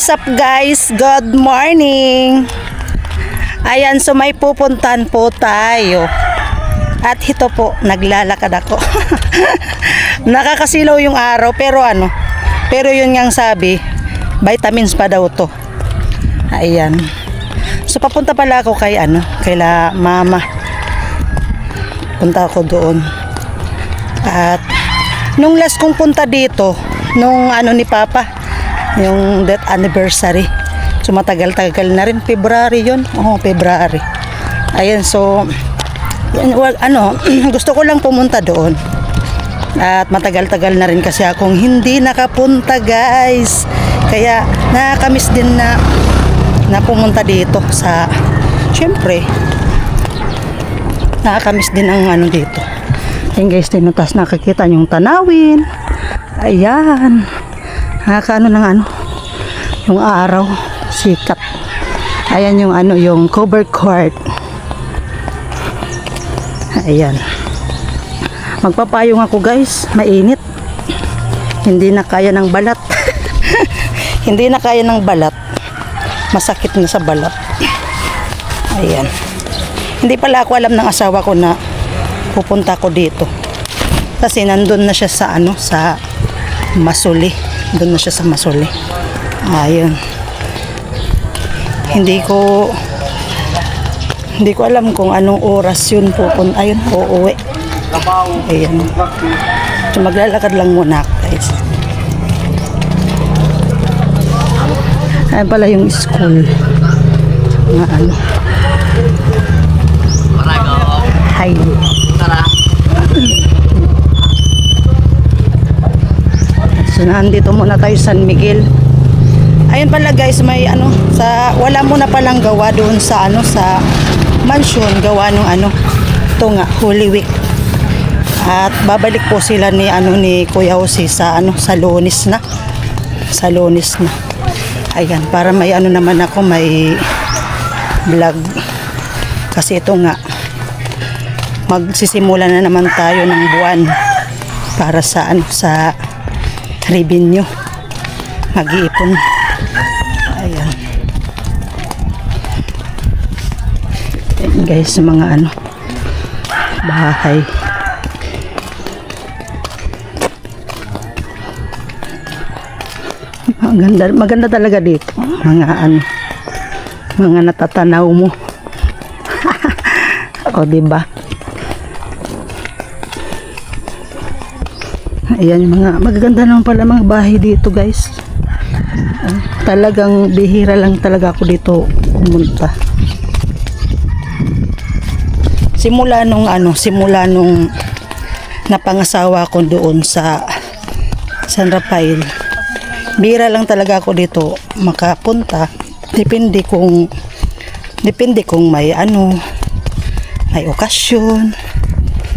What's up guys? Good morning! Ayan, so may pupuntahan po tayo. At ito po, naglalakad ako. Nakakasilaw yung araw pero yun ngang sabi, vitamins pa daw to. Ayan. So papunta pala ako kay mama. Punta ako doon. At nung last kong punta dito, nung ni Papa, yung death anniversary. So matagal-tagal na rin, February yun. February. Ayan, so gusto ko lang pumunta doon. At matagal-tagal na rin kasi akong hindi nakapunta, guys. Kaya nakakamiss din na pumunta dito sa, syempre nakakamiss din ang dito. Ayan guys, tinutas nakakita yung tanawin. Ayan. Nakakaano ng yung araw, sikat. Ayan yung yung cover court. Ayan. Magpapayong ako guys, mainit. Hindi na kaya ng balat. Hindi na kaya ng balat. Masakit na sa balat. Ayan. Hindi pala ako alam ng asawa ko na pupunta ko dito. Kasi nandun na siya sa sa Masuli. Doon na siya sa Masuli. Ayun. Hindi ko alam kung anong oras yun pupunta. Ayun, uuwi. Ayan. So maglalakad lang muna, guys. Ayan pala yung school. Nga Hi. So nandito muna tayo San Miguel. Ayun pala guys, may wala muna palang gawa doon sa sa mansion, gawa nung ito nga Holy Week. At babalik po sila ni ni Kuya Jose sa sa Lunes na. Sa Lunes na. Ayan, para may naman ako, may vlog. Kasi ito nga magsisimula na naman tayo ng buwan para sa sa revenue. Mag-iipon. Ayan. Ayan guys, mga bahay. Maganda talaga dito. Mga natatanaw mo. O diba? Ayan, magaganda naman pala mga bahay dito guys. Talagang bihira lang talaga ako dito pumunta. Simula nung napangasawa ko doon sa San Rafael, bihira lang talaga ako dito makapunta. Depende kung may may okasyon.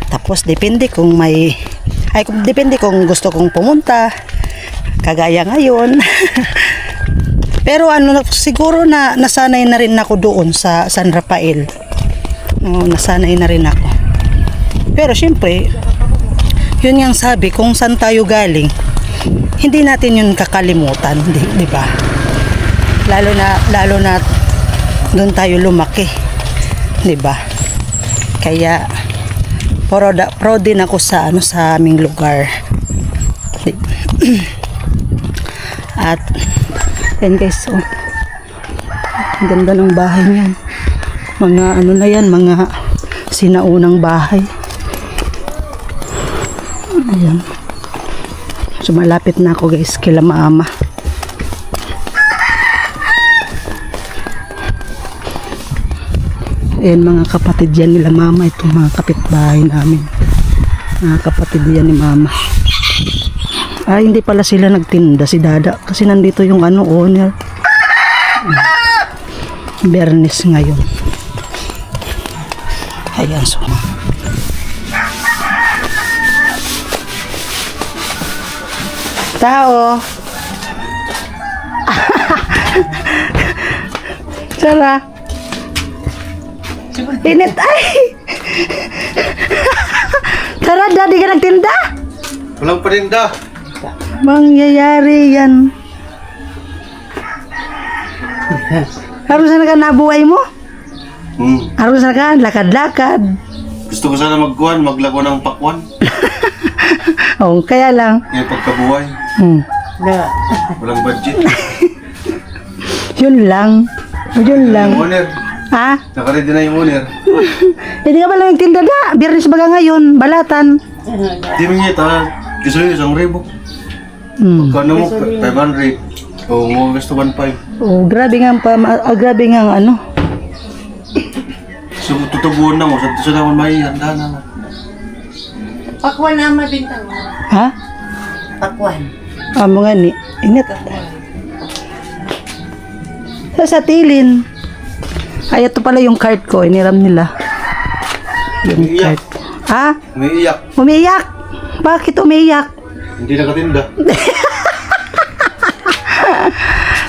Tapos depende kung gusto kong pumunta, kagaya ngayon. Pero siguro na nasanay na rin ako doon sa San Rafael. Nasanay na rin ako. Pero syempre, yun yung sabi, kung saan tayo galing, hindi natin yun kakalimutan, di ba? Lalo na doon tayo lumaki, di ba? Kaya proud din ako sa sa aming lugar. At yan guys, ang ganda ng bahay niyan. Mga na yan, mga sinaunang bahay. Ayan. So malapit na ako guys kila mama. Ayan, mga kapatid yan nila mama. Itong mga kapitbahay namin. Mga kapatid yan ni mama. Hindi pala sila nagtinda, si Dada. Kasi nandito yung owner. Bernes ngayon. Ayan, so. Tao. Sara. Init ay. Tara, Daddy ka nagtinda? Walang paninda. Mangyayari yan. Harusan na ka nabuhay mo? Hmm. Harusan na ka, lakad-lakad. Gusto ko sana maglako ng pakwan. Oh, kaya lang. Yung pagkabuhay. Walang budget. Yun lang. Yun lang. Yung owner. Ha? Nakaredy na yung owner. Hindi ka ba lang nagtinda na? Biyernes baga ngayon, balatan. Di mo niya ta. Gusto nyo isang ribo. Kano mo? 500. O mo gusto 1.5. Oh, grabe nga grabe nga ang ano. So tutubuan na mo. Sa naman may handa na. Pakwan na mabintang. Ha? Pakwan. Amo nga ni. Ingat. Sa tilin. Ay, ito pala yung cart ko. Iniram nila. Yung Umiiyak. cart. Ha? Umiiyak. Umiiyak? Bakit umiiyak? Hindi nakatinda.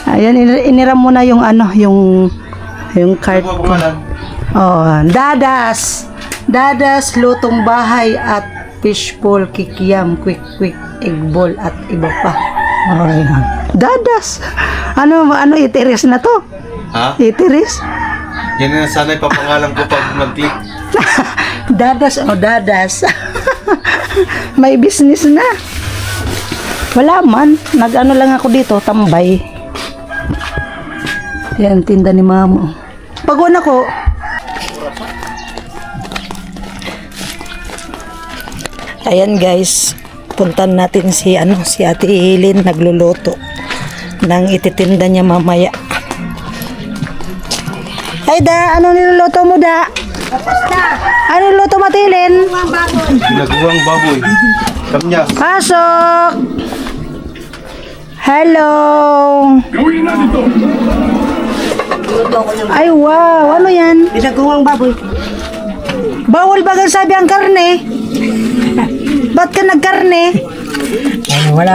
Ayan, iniram mo na yung ano, yung cart Ano ko. ba pangalan? Oh, Dadas. Dadas, lutong bahay at fishbowl, kikiam, quick egg ball at iba pa. Oh, ayan. Dadas. Ano itiris na to? Ha? Itiris? Yan na sana ipapangalan ko pag mag-click. Dadas o dadas. May business na. Wala man. Nag-ano lang ako dito, tambay. Yan, tinda ni mama. Pagod ako. Ayan guys, puntan natin si Ate Hilin nagluluto nang ititinda niya mamaya. Ay da, ano niluluto mo da? Ano niluluto mo, Ate Hilin? Ginagawang baboy. Kamya. Pasok! Hello! Ay wow, ano yan? Ginagawang baboy. Bawal bagang sabi ang karne. Ba't ka nagkarne? Ay, wala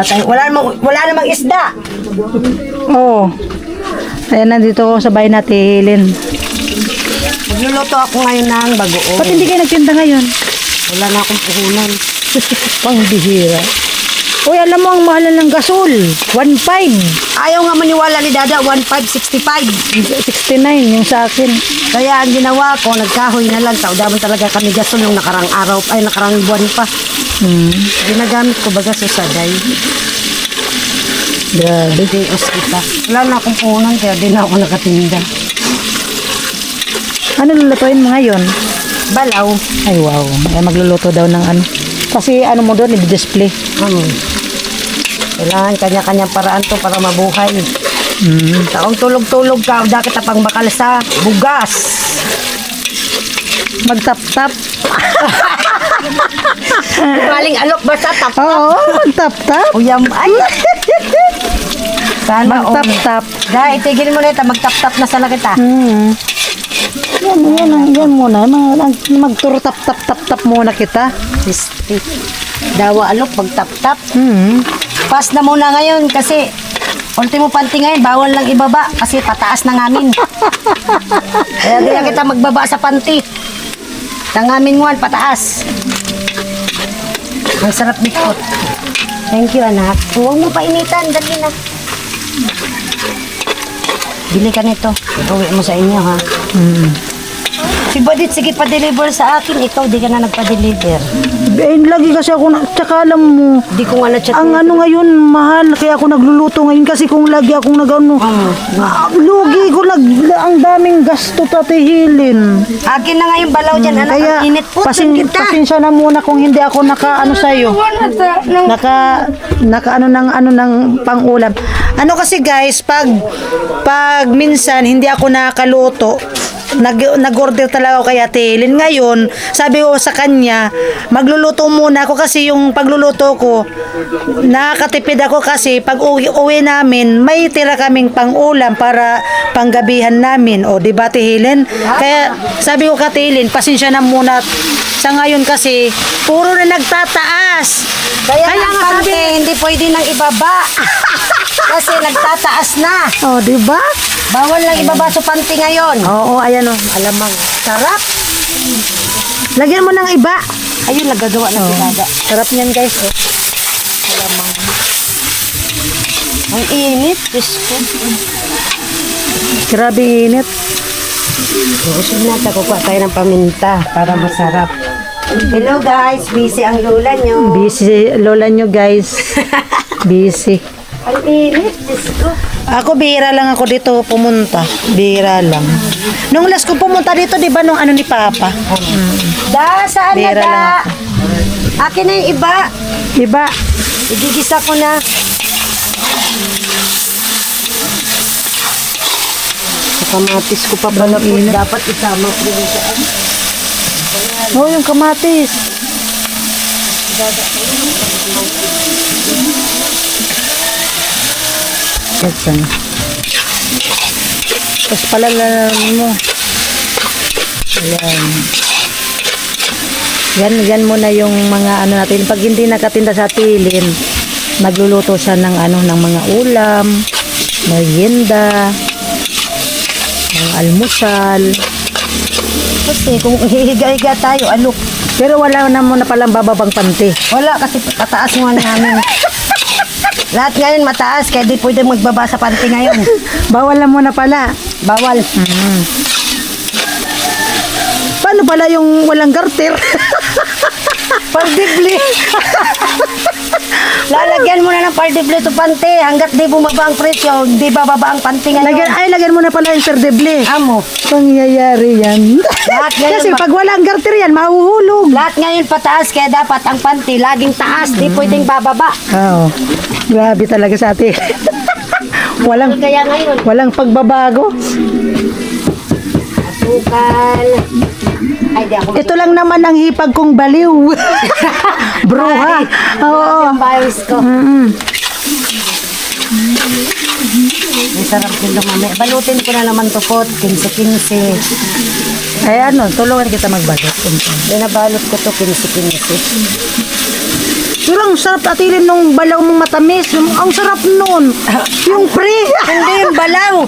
namang isda. Oo. Ayan, nandito ako sa bahay natin, Hilin. Magluluto ako ngayon ng bagoong. Ba't hindi kayo nagtinda ngayon? Wala na akong puhunan. Pangbihira. Uy, alam mo ang mahal ng gasol. 1.5. Ayaw nga maniwala ni Dada, 1,565. 69 yung sa akin. Kaya ang ginawa ko, nagkahoy na lang. Taudaman talaga kami gasol yung nakarang araw, ay nakarang buwan pa. Ginagamit ko baga sa saday. Grabe. Dios kita. Wala na akong puhunan, kaya di na ako nakatinda. Ano lulutuin mo ngayon? Balaw. Ay wow, ay magluluto daw ng ano. Kasi ano mo doon, i-display. Kailangan kanya-kanyang paraan to para mabuhay. Taong tulog-tulog ka, da kita pang bakal sa bugas. Magtap-tap. Galing alok basta tap. Oo, magtap-tap. Uyam ay. Sana Magtap-tap. Dahil itigil mo na ito, magtap-tap na sana kita. Yan muna. Magturo-tap-tap-tap-tap muna kita. Sisti. Dawa alok, magtap-tap. Hmm. Pass na muna ngayon kasi ultimo panty ngayon, bawal lang ibaba kasi pataas na ngamin. Kaya di na kita magbaba sa panty. Tangamin mo, pataas. Ang sarap bikot. Thank you, anak. Huwag mo painitan, dali na. Bili ka nito. Uwi mo sa inyo, ha? Si Badit, sige pa-deliver sa akin. Ikaw, di ka na nagpa-deliver. Lagi kasi ako, tsaka alam mo, Di ko nga na-chat. ang ano ngayon, mahal, kaya ako nagluluto ngayon kasi kung lagi akong nagano, lugi ko, ang daming gasto tatihilin. Akin na nga yung balaw dyan, anak. Kaya, Ang init po, kita. pasensya na muna kung hindi ako naka-ano sa'yo. Naka-ano ng pang-ulam. Ano kasi guys, pag minsan hindi ako nakaluto, nag-order talaga ako kay Ate Helen. Ngayon, sabi ko sa kanya, magluluto muna ako kasi yung pagluluto ko, nakakatipid ako kasi pag uwi namin, may tira kaming pang-ulam para panggabihan namin. O, di ba Ate Helen? Kaya sabi ko kay Ate Helen, pasensya na muna sa ngayon kasi puro na nagtataas. Kaya nga sabi, hindi pwede nang ibaba. Kasi nagtataas na. O, di ba? Bawal lang ibaba sa panty ngayon. Oo, ayan o. Alamang. Sarap. Lagyan mo ng iba. Ayun, nagagawa na si Dada. Sarap niyan guys. Oh. Ang init. Diyos ko. Grabe init. Gusto natin kukuha tayo ng paminta para masarap. Hello guys, busy ang lola nyo. Busy lola nyo guys. Busy. Ang init, Diyos ko. Ako bihira lang ako dito pumunta. Bihira lang. Nung last ko pumunta dito, di ba nung ano ni Papa? Da, saan na Bihira da? lang Akin na yung iba. Diba? Igigisa ko na. Sa kamatis ko pa pala po. Dapat isama ko rin siya. Oh, yung kamatis. Yan. Tapos palalaman mo. Ayan. Yan muna yung mga ano natin. Pag hindi nakatinda sa tilin, nagluluto siya ng ano, ng mga ulam, merienda, ng almusal. Kasi kung hihiga-higa tayo, alok. Pero wala na muna palang bababang panty. Wala kasi pataas mo namin. Lahat ngayon mataas, kaya di pwede magbaba sa panty ngayon. Bawal na muna pala. Bawal. Paano pala yung walang garter? Pardibli. Lalagyan mo na ng pardibli to panty. Hanggat di bumaba ang presyo, di bababa ang panty ngayon. Lagyan mo na pala yung serdeble. Amo. Pangyayari yan. Lahat ngayon Kasi pag walang garter yan, mahuhulog. Lahat ngayon pataas, kaya dapat ang panty laging taas, di pwedeng bababa. Oo. Grabe talaga sa atin. Kaya ngayon, walang pagbabago. asukal. Ay, di ako. Ito lang naman ang hipag kong baliw. Bruha. Oo. Yung virus ko. May sarap din lumami. Balutin ko na naman to po, 15-15. Ay ano, tulungan kita magbalot. Binabalot ko to 15-15. Pero ang sarap atilin nung balaw mong matamis. Ang sarap nun. Yung pre. Hindi yung balaw.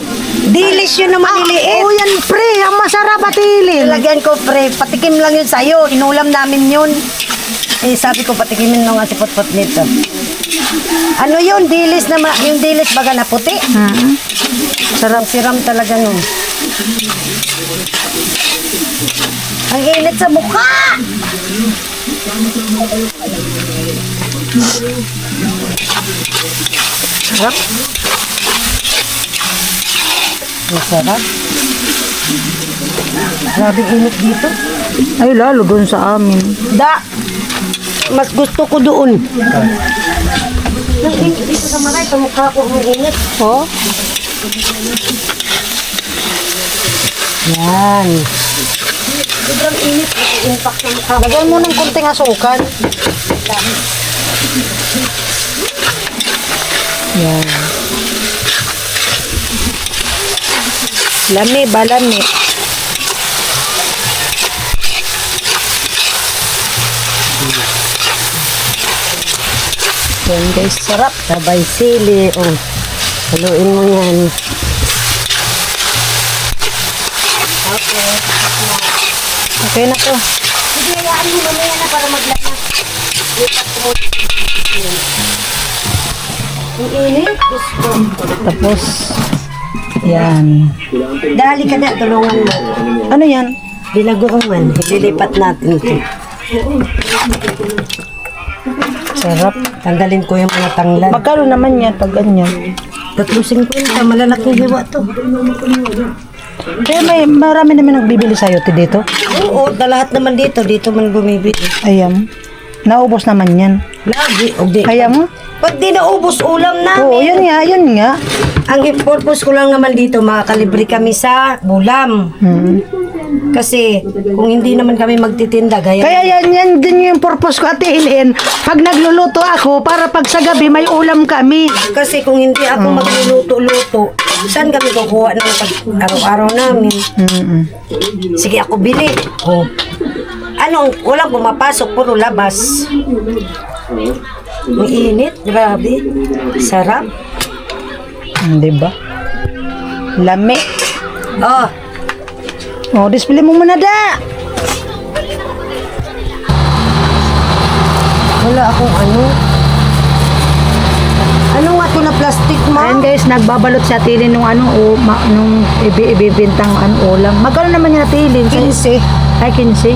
Dilis yun na maliliit. Oo, yan pre. Ang masarap atilin. Lagyan ko pre, patikim lang yun sa'yo. Inulam namin yun. Eh, sabi ko patikimin nung si Putput nito. Ano yun? Dilis na yung dilis baga na puti. Sarap siram talaga nun. Ang init sa mukha! Sarap. Masarap. Grabe init dito. Ay, lalo doon sa amin. Da! Mas gusto ko doon. Nang init dito sa maray, kamukha ko ang init. Oh? Yan. Sobrang init. Impact sa mukha. Lagyan mo ng kunting asukal. Yan. Lami ba, lami? Yan guys, sarap. Sabay sili. Oh. Haluin mo yan. Okay na to. Sige, hayaan mo mamaya na para maglana. Lipat ko mo. Ang init. Gusto. Tapos, yan. Dali ka na, tulungan mo. Ano yan? Binagoongan. Ililipat natin ito. Sarap. Tanggalin ko yung mga tanglan. Magkano naman yan pag ganyan? 350, malalaking hiwa to. Kaya marami naman nagbibili sa'yo dito. Oo, lahat naman dito. Dito man bumibili. Ayan. Naubos naman yan. Lagi. O di. Kaya mo? Pag di naubos ulam namin. Oo, yun nga, yun nga. Ang purpose ko lang naman dito, makakalibre kami sa bulam. Kasi kung hindi naman kami magtitinda, gaya Kaya yan din yung purpose ko Ate Helen. Pag nagluluto ako, para pag sa gabi may ulam kami. kasi kung hindi ako magluluto-luto, saan kami kukuha ng araw-araw namin? Sige, ako bili. Oh. Walang pumapasok, puro labas. Ang init, grabe. Sarap. Diba? Lami. Oh, Oh, display mo muna da. wala akong Ano nga ito na plastic mo? Ayan guys, nagbabalot si Ate Helen nung nung ibibintang ulam. Magkano naman yung Ate Helen? 15. Ay, 15.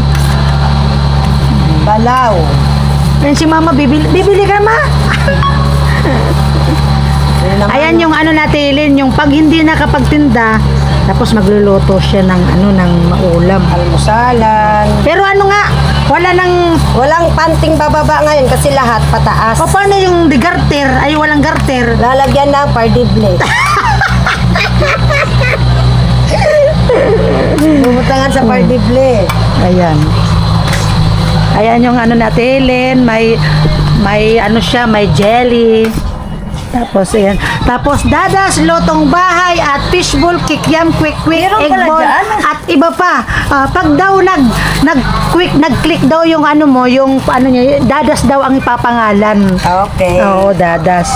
Balaw. Ayan si Mama, bibili ka ma. Ayan yung na Ate Helen, yung pag hindi nakapagtinda, tapos magluluto siya ng ng maulam. Almusalan. Pero Walang panting bababa ngayon kasi lahat pataas. paano yung di garter? Ay, walang garter. Lalagyan ng pardible. Bumutangan sa pardible. Ayan. Ayan yung natin, Helen. May siya, may jelly. Tapos, ayan. Tapos, dadas, lotong bahay, at fishbowl, kikiam, quick, Meron egg pala ball, dyan. at iba pa. Pag daw nag-click daw yung yung niya, dadas daw ang ipapangalan. Okay. Oo, dadas.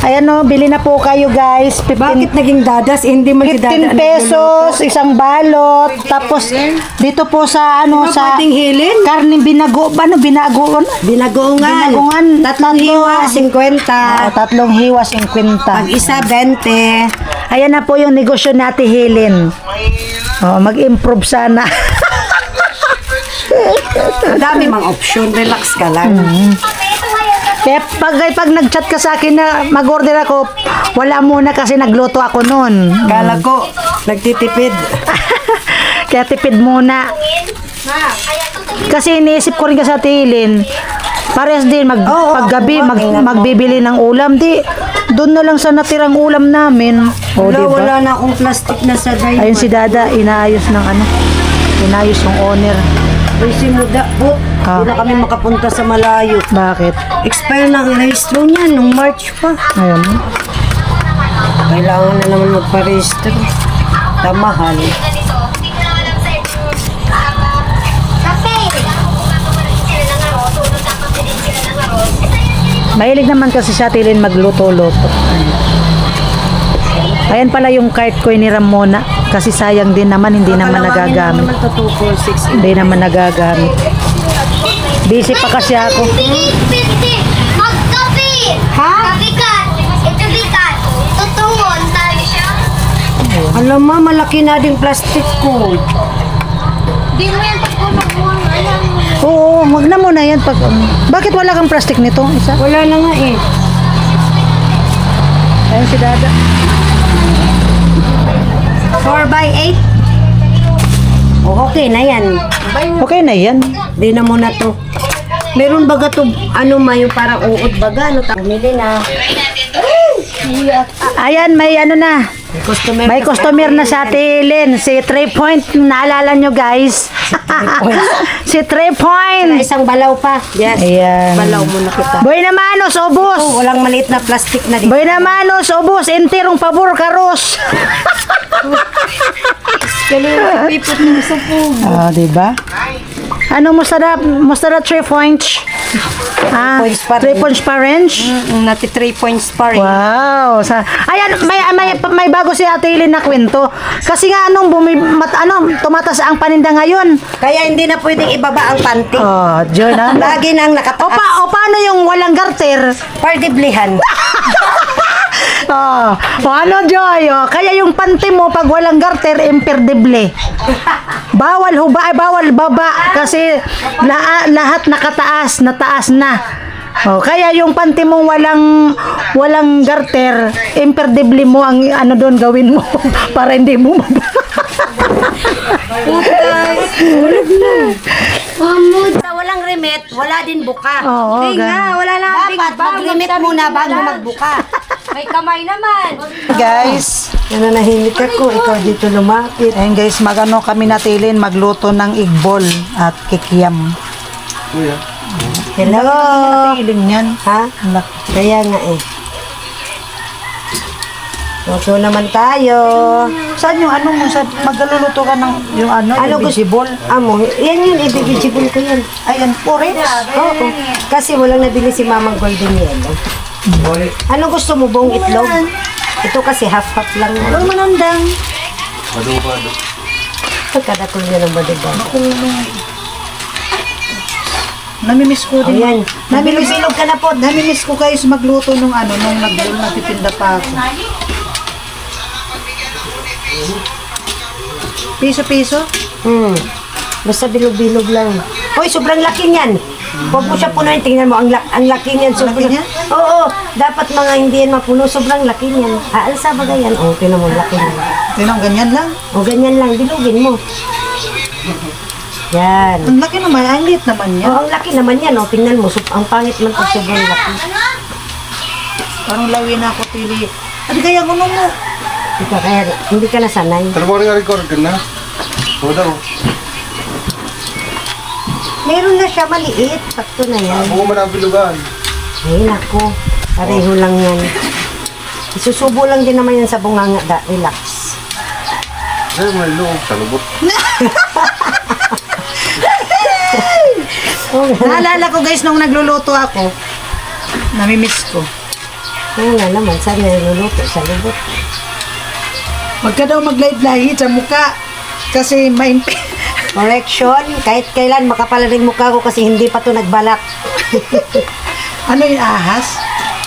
Ayan bili na po kayo guys. 15 Bakit naging dadas? Hindi 15 pesos, isang balot. Tapos dito po sa sa pwedeng hilin? karne binago, binagoon? Binagoongan. Binagoongan. Tatlong hiwa, 50. Tatlong hiwa, 50. Pag isa, 20. Ayan na po yung negosyo natin, Helen. Mag-improve sana. Dami mang option. Relax ka lang. Kaya pag nag-chat ka sa akin na mag-order ako, wala muna kasi nagluto ako noon. Kala ko, nagtitipid. Kaya tipid muna. Kasi iniisip ko rin kasi sa Helen, parehas din paggabi magbibili ng ulam, di doon na lang sa natirang ulam namin. Wala, Diba? wala na akong plastic na sa diaper. Ayun si Dada, inaayos yung owner. Uy, si Muda, but, hindi na kami makapunta sa malayo. Bakit? Expire na ang rehistro niya nung March pa. Ayun. Kailangan na naman magpa-register. Tamahal. Mahilig naman kasi sa Helen magluto-luto. Ayan pala yung cart ko iniram muna. Kasi sayang din naman, hindi naman nagagamit. Naman to 246. Hindi naman nagagamit. Busy pa kasi ako. Magkape! Ha? Kabikat! Ito bikat! Tutungon! Tali siya! Alam mo, malaki na din plastic ko. Di mo yan pagkunog mo. Alam mo. Oo, wag na muna yan. Bakit wala kang plastic nito? Isa? Wala na nga eh. Ayun si Dada. 4x8. Oh, okay na yan. Okay na yan. Di na muna to. Meron baga to, yung parang uod baga, Pumili na. Ayan, may na. Customer. May customer na sa Helen. Si 3 Point. Naalala nyo guys? Si 3 Point. Isang balaw pa. Yes. Ayan. Balaw muna kita. Boy na manos, ubos. Oh, walang maliit na plastic na dito. Boy na manos, ubos. Enterong pabor, karos. Kailangan pipot mo sa pugo. Diba? Ano mo sarap? 3 points? points pa 3 rin. points pa range? Nati 3 points pa rin. Wow. Ayan, may bago si Ate Helen na kwento. Kasi nga tumatas ang paninda ngayon. Kaya hindi na pwedeng ibaba ang panty. Oh, Diyon na. Lagi nang nakataas. O paano yung walang garter? Pardiblihan. Ano, Joy? Kaya yung panty mo pag walang garter, imperdible. Bawal baba kasi lahat nakataas, nataas na. Kaya yung panty mo walang garter, imperdible mo ang doon gawin mo para hindi mo Sa walang remit, wala din buka. Oo, Hindi nga, wala na. Dapat mag-remit muna bago magbuka. May kamay naman! Guys, Nananahimik ako, ikaw dito lumapit. ayun guys, kami na Helen magluto ng igbol at kikiam. Kuya. Hello. Helen yan. Ha? Kaya nga eh. Luto naman tayo. Saan yung magluluto ka ng yung gusto? Amo, yan yun, i-vegetable ko yan. Ayan, orange. Oo. Kasi walang nabili si Mamang Golden Yellow. Ano gusto mo, buong itlog? Ito kasi half-half lang. Huwag manandang. Bado. Pagkadakol niya ng badibag. Namimiss ko din. Ayan. Nabilog-bilog ka na po. Namimiss ko kayo magluto nung nung nagtitinda pa ako. Piso-piso? Basta bilog-bilog lang. Hoy, sobrang laki niyan. Huwag mo siya punuin. Tingnan mo, ang laki niyan. Sobrang Laki niya? Oo, dapat mga hindi yan mapuno. Sobrang laki niyan. Aalsa ba yan? Oo, tingnan mo, laki niyan. Tinang ganyan lang. O, ganyan lang. Bilugin mo. Yan. Ang laki naman, ang liit naman Oo, yan. ang laki naman yan. O, tingnan mo. Ang pangit man pag sobrang laki. Parang lawin ako pili. Ano kaya guno mo? Ika, kaya hindi ka nasanay. Pero mo rin record ka na. O daw. Meron na siya maliit. Sakto na yan. Ako man ang bilugan. Ay, nako. Pareho lang yan. Isusubo lang din naman yan sa bunganga. Relax. Ay, may loob. Talubot. Naalala ko guys, nung nagluluto ako, namimiss ko. Oo nga naman. Saan na niluluto? Sa lubot. Huwag ka daw maglayid-layid sa muka. Kasi maimpi. Correction. Kahit kailan makapal rin mukha ko kasi hindi pa to nagbalak. Ano yung ahas?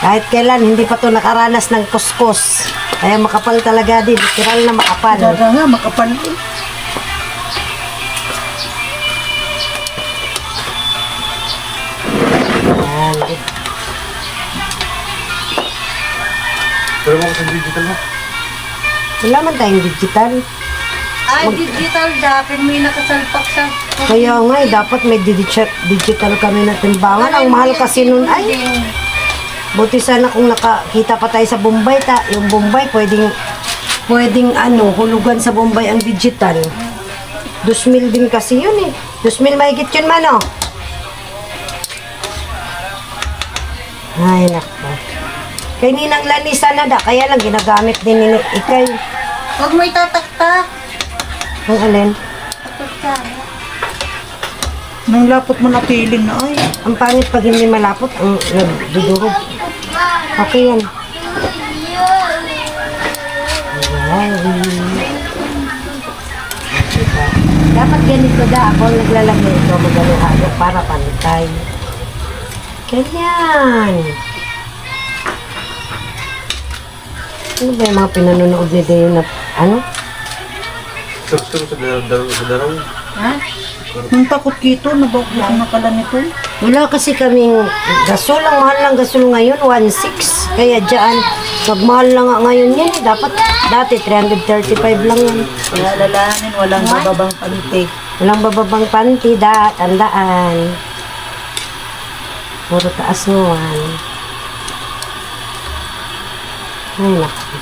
Kahit kailan hindi pa to nakaranas ng kuskus. Kaya makapal talaga din. Literal na makapal. Dada nga, makapal. Pero mo kasi digital mo. Wala man tayong digital. Ay, digital dapat may nakasalpak sa... Kaya nga, dapat may digital kami na timbangan. Ang mahal kasi nun ay. Buti sana kung nakakita pa tayo sa Bombay. Yung Bombay, pwedeng hulugan sa Bombay ang digital. 2,000 din kasi yun eh. 2,000 mahigit yun man oh. Ay, nako. Kay Ninang Lanisa na da, kaya lang ginagamit din ni Ikay. Huwag mo itataktak. Ang alin? Nang lapot mo na piling na ay. Ang pangit pag hindi malapot, ang nagdudurog. Okay yan. Ay. Dapat ganito da, ako ang naglalagay ito, magano para pantay. Ganyan. Ano ba yung mga pinanonood ni Deo na, Gusto sa daraw. Ha? Nang takot kito, nabawag na pala nito. Wala kasi kaming gasol. Ang mahal lang gasol ngayon, 1.6. Kaya dyan, magmahal lang nga ngayon yan. Dati 335 lang yan. Kaya lalahanin, walang bababang panty. Walang bababang panty, tandaan. Puro taas ngawan. Ay, naku.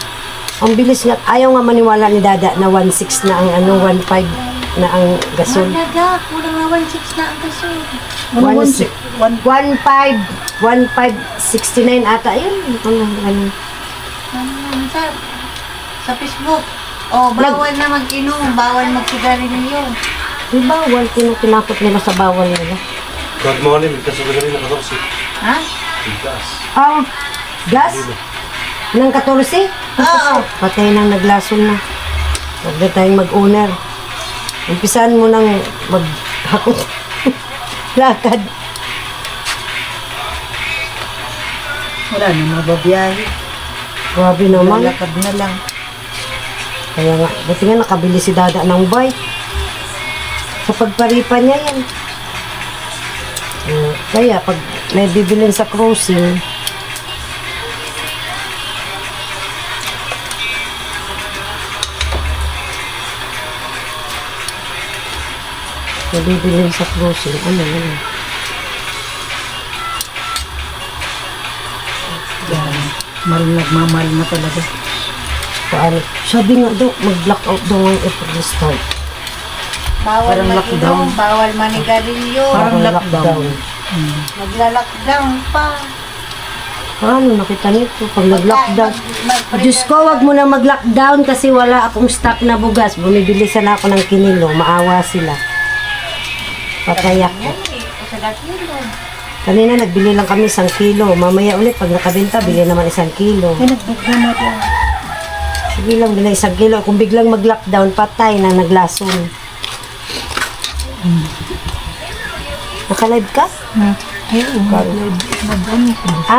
Ang bilis nga, ayaw nga maniwala ni Dada na 1.6 na ang 1.5 na ang gasol. Talaga, kulang na 1.6 na ang kaso. 1.5, 1.569 ata yun. Sa Facebook. Oh, bawal na mag-inom, bawal magsigarilyo. Di bawal, tinakot nila sa bawal nila. Good morning. Kasi ko rin nakatapos. Ha? Gas. Gas? Nang 14? Oo. Patay nang naglasol na. Huwag na tayong mag-owner. Umpisahan mo nang maghakot. Lakad. Wala na mababiyahe. Grabe naman. Lalakad na lang. Kaya nga, buti nga nakabili si Dada ng bike. Sa pagparipa niya yan. Kaya pag may bibilin sa cruising, bibilin sa cruising, ano. Nagmamahal na talaga. Paano? Sabi nga daw, mag-blackout daw ang April start. Bawal Parang mag-inom, lockdown. bawal manigarilyo. Parang lockdown. Magla-lockdown pa. Paano nakita nito pag nag-lockdown? Diyos ko, wag mo na mag-lockdown kasi wala akong stock na bugas. Bumibili sana ako ng kinilo, maawa sila. Patayak ko. Kanina nagbili lang kami 1 kilo. Mamaya ulit pag nakabenta, bili naman 1 kilo. Ay, nagbugna na doon. Sige lang, bili 1 kilo. Kung biglang mag-lockdown, patay na naglason. Naka-live ka?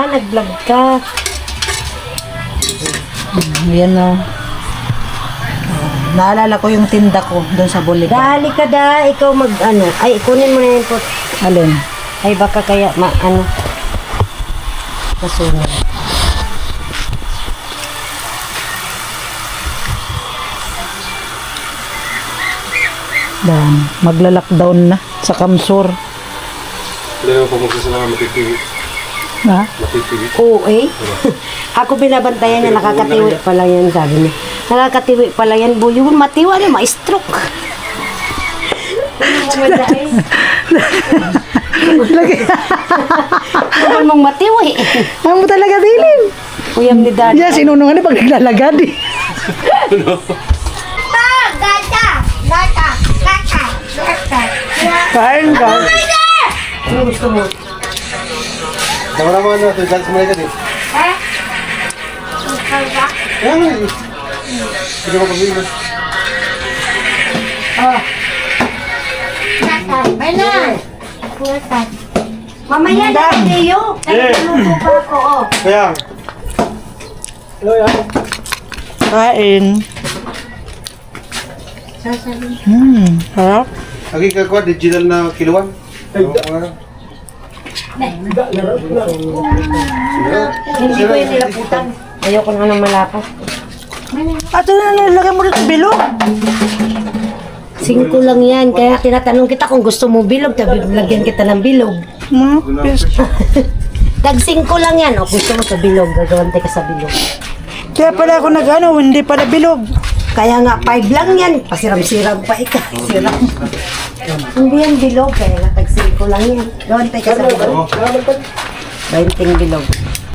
Nag-vlog ka. Yan o. Naalala ko yung tinda ko doon sa Bolivar. Dali ka da, ikaw ay kunin mo na yung pot. Alin? Ay baka kaya masunod. Dan, magla-lockdown na sa Kamsur. Hindi naman po magsasalamat matitiwi. Ha? Matitiwi. Oo Ako binabantayan niya, nakakatiwi pala yan, sabi niya. Nakakatiwi pala yan, buyo. Matiwa na, ma-stroke. Huwag mong matiwi. Ang mo talaga dilim. Uyam ni Daddy. Yan, sinunungan pag naglalagad eh. Ah, gata. Gata. Gata. Gata. Kain ka. Ano gusto mo? Tama naman na, dance mo na din. Eh? Gata. Hindi mo pag-ibig. Gata. Ay na. Gata. Mamaya na, Leo. Nagluto pa ako, Kaya, Kain. Harap. lagi ka kuha, digital na kiluan. Hindi ko yung nilaputan. Ayoko na ng malapas. Ato na nilagay mo dito bilog. 5 lang yan, kaya tinatanong kita kung gusto mo bilog, tabi lagyan kita ng bilog. Tag 5 lang yan, o gusto mo sa bilog, gagawante ka sa bilog. Kaya pala ako nag-ano, hindi pala bilog. Kaya nga 5 lang yan, pasiram-siram pa ikaw. Siram. Hindi yan bilog, kaya nga tag 5 lang yan. Gawante ka sa bilog. 20 bilog.